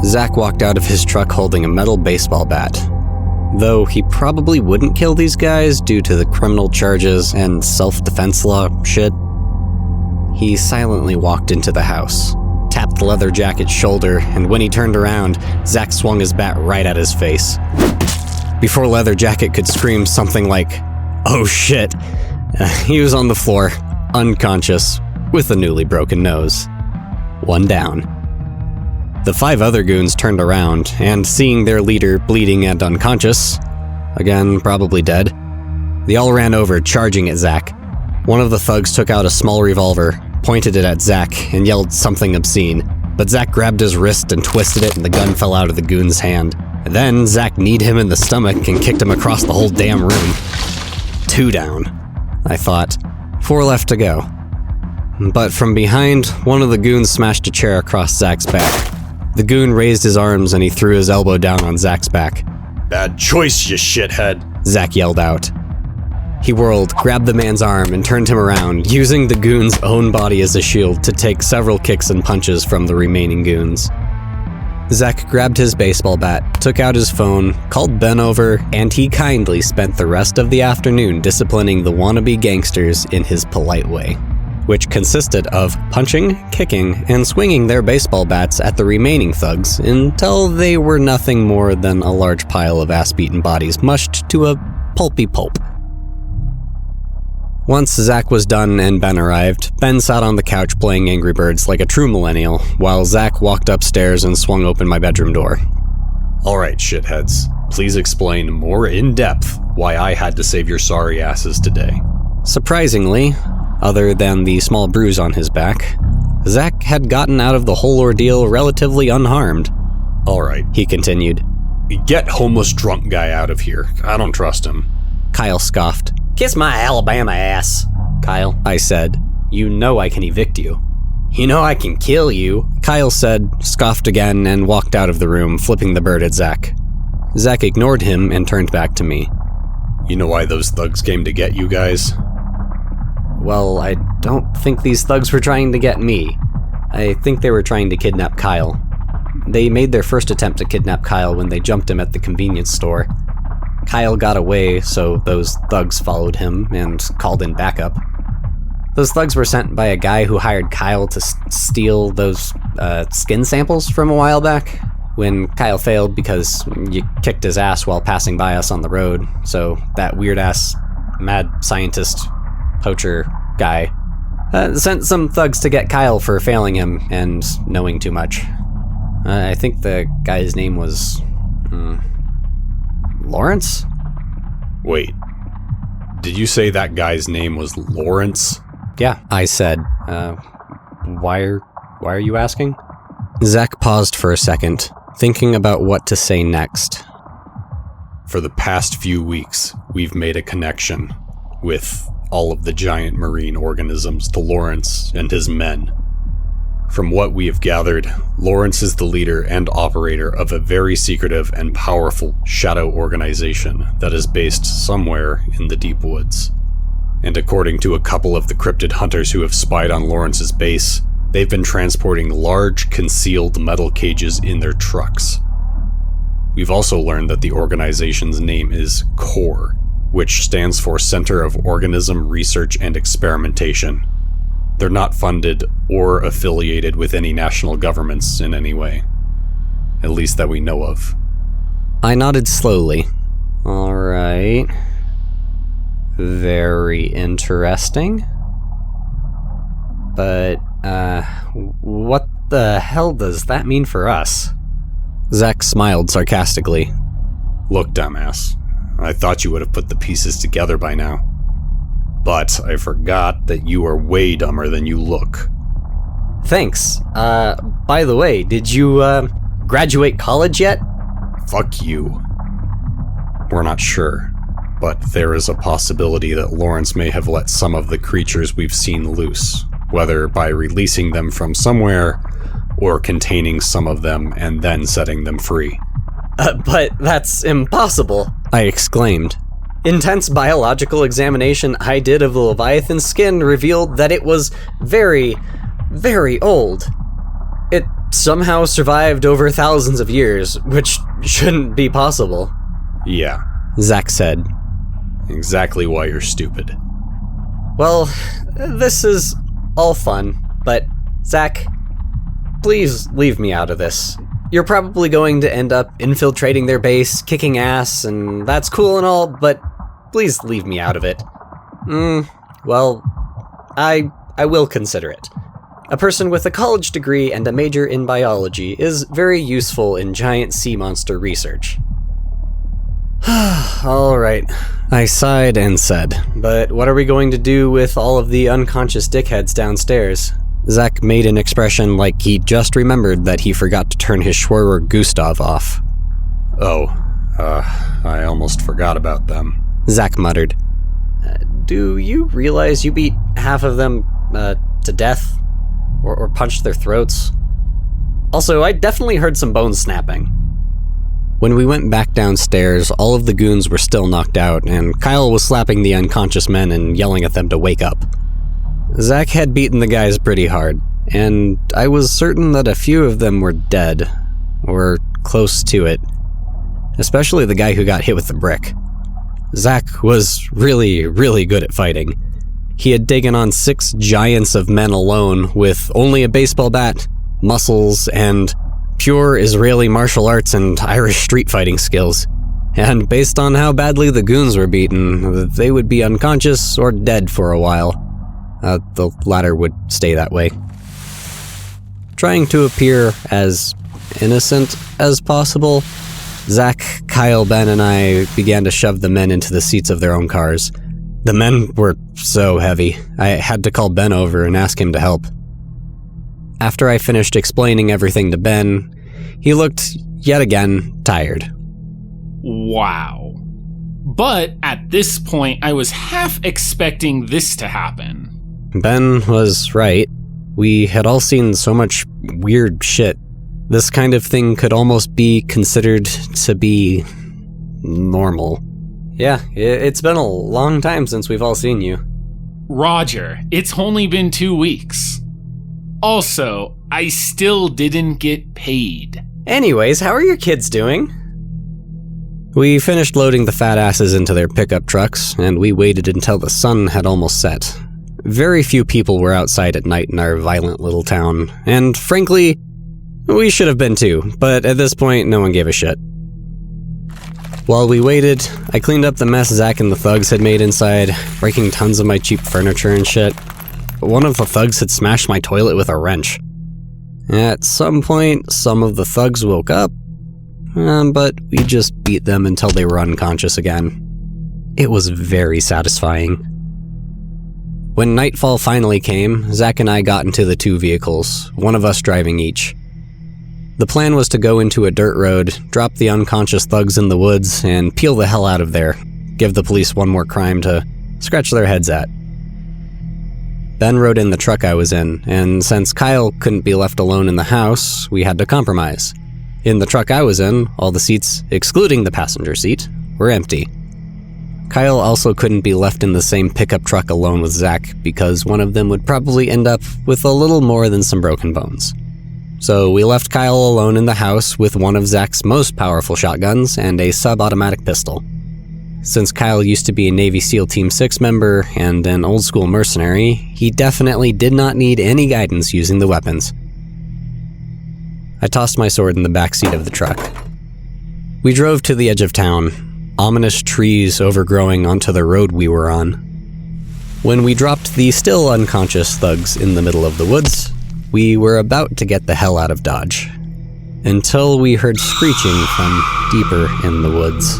Zach walked out of his truck holding a metal baseball bat. Though he probably wouldn't kill these guys due to the criminal charges and self-defense law shit, he silently walked into the house, tapped Leather Jacket's shoulder, and when he turned around, Zach swung his bat right at his face. Before Leather Jacket could scream something like, "Oh shit," he was on the floor, unconscious, with a newly broken nose. One down. The 5 other goons turned around, and seeing their leader bleeding and unconscious, again probably dead, they all ran over, charging at Zach. One of the thugs took out a small revolver, pointed it at Zach, and yelled something obscene, but Zach grabbed his wrist and twisted it and the gun fell out of the goon's hand. Then Zach kneed him in the stomach and kicked him across the whole damn room. 2 down, I thought. 4 left to go. But from behind, one of the goons smashed a chair across Zach's back. The goon raised his arms and he threw his elbow down on Zach's back. "Bad choice, you shithead," Zach yelled out. He whirled, grabbed the man's arm, and turned him around, using the goon's own body as a shield to take several kicks and punches from the remaining goons. Zach grabbed his baseball bat, took out his phone, called Ben over, and he kindly spent the rest of the afternoon disciplining the wannabe gangsters in his polite way, which consisted of punching, kicking, and swinging their baseball bats at the remaining thugs until they were nothing more than a large pile of ass-beaten bodies mushed to a pulpy pulp. Once Zach was done and Ben arrived, Ben sat on the couch playing Angry Birds like a true millennial, while Zach walked upstairs and swung open my bedroom door. "Alright, shitheads. Please explain more in depth why I had to save your sorry asses today." Surprisingly, other than the small bruise on his back, Zach had gotten out of the whole ordeal relatively unharmed. "Alright," he continued. "Get homeless drunk guy out of here. I don't trust him." Kyle scoffed. "Kiss my Alabama ass." "Kyle," I said, "you know I can evict you." "You know I can kill you," Kyle said, scoffed again, and walked out of the room, flipping the bird at Zach. Zach ignored him and turned back to me. "You know why those thugs came to get you guys?" "Well, I don't think these thugs were trying to get me. I think they were trying to kidnap Kyle. They made their first attempt to kidnap Kyle when they jumped him at the convenience store. Kyle got away, so those thugs followed him and called in backup. Those thugs were sent by a guy who hired Kyle to steal those skin samples from a while back, when Kyle failed because you kicked his ass while passing by us on the road, so that weird-ass mad scientist poacher guy sent some thugs to get Kyle for failing him and knowing too much. I think the guy's name was... Lawrence? Wait, did you say that guy's name was Lawrence? Yeah, I said. Why are you asking? Zach paused for a second, thinking about what to say next. For the past few weeks, we've made a connection with all of the giant marine organisms to Lawrence and his men. From what we have gathered, Lawrence is the leader and operator of a very secretive and powerful shadow organization that is based somewhere in the deep woods. And according to a couple of the cryptid hunters who have spied on Lawrence's base, they've been transporting large, concealed metal cages in their trucks. We've also learned that the organization's name is CORE, which stands for Center of Organism Research and Experimentation. They're not funded or affiliated with any national governments in any way. At least that we know of. I nodded slowly. All right. Very interesting. But, what the hell does that mean for us? Zach smiled sarcastically. Look, dumbass. I thought you would have put the pieces together by now. But I forgot that you are way dumber than you look. Thanks. By the way, did you, graduate college yet? Fuck you. We're not sure, but there is a possibility that Lawrence may have let some of the creatures we've seen loose, whether by releasing them from somewhere, or containing some of them and then setting them free. But that's impossible, I exclaimed. Intense biological examination I did of the Leviathan's skin revealed that it was very, very old. It somehow survived over thousands of years, which shouldn't be possible. Yeah, Zach said. Exactly why you're stupid. Well, this is all fun, but Zach, please leave me out of this. You're probably going to end up infiltrating their base, kicking ass, and that's cool and all, but please leave me out of it. Well, I will consider it. A person with a college degree and a major in biology is very useful in giant sea monster research. All right, I sighed and said, but what are we going to do with all of the unconscious dickheads downstairs? Zach made an expression like he just remembered that he forgot to turn his Schwerer Gustav off. I almost forgot about them. Zach muttered. Do you realize you beat half of them, to death? Or punched their throats? Also, I definitely heard some bones snapping. When we went back downstairs, all of the goons were still knocked out, and Kyle was slapping the unconscious men and yelling at them to wake up. Zach had beaten the guys pretty hard, and I was certain that a few of them were dead, or close to it, especially the guy who got hit with the brick. Zach was really, really good at fighting. He had taken on 6 giants of men alone with only a baseball bat, muscles, and pure Israeli martial arts and Irish street fighting skills. And based on how badly the goons were beaten, they would be unconscious or dead for a while. The latter would stay that way. Trying to appear as innocent as possible, Zach, Kyle, Ben, and I began to shove the men into the seats of their own cars. The men were so heavy, I had to call Ben over and ask him to help. After I finished explaining everything to Ben, he looked, yet again, tired. Wow. But at this point, I was half expecting this to happen. Ben was right. We had all seen so much weird shit. This kind of thing could almost be considered to be normal. Yeah, it's been a long time since we've all seen you. Roger, it's only been 2 weeks. Also, I still didn't get paid. Anyways, how are your kids doing? We finished loading the fat asses into their pickup trucks, and we waited until the sun had almost set. Very few people were outside at night in our violent little town, and frankly, we should have been too, but at this point, no one gave a shit. While we waited, I cleaned up the mess Zach and the thugs had made inside, breaking tons of my cheap furniture and shit. One of the thugs had smashed my toilet with a wrench. At some point, some of the thugs woke up, but we just beat them until they were unconscious again. It was very satisfying. When nightfall finally came, Zach and I got into the 2 vehicles, one of us driving each. The plan was to go into a dirt road, drop the unconscious thugs in the woods, and peel the hell out of there, give the police one more crime to scratch their heads at. Ben rode in the truck I was in, and since Kyle couldn't be left alone in the house, we had to compromise. In the truck I was in, all the seats, excluding the passenger seat, were empty. Kyle also couldn't be left in the same pickup truck alone with Zach, because one of them would probably end up with a little more than some broken bones. So we left Kyle alone in the house with one of Zach's most powerful shotguns and a sub-automatic pistol. Since Kyle used to be a Navy SEAL Team 6 member and an old-school mercenary, he definitely did not need any guidance using the weapons. I tossed my sword in the backseat of the truck. We drove to the edge of town, ominous trees overgrowing onto the road we were on. When we dropped the still unconscious thugs in the middle of the woods, we were about to get the hell out of Dodge, until we heard screeching from deeper in the woods.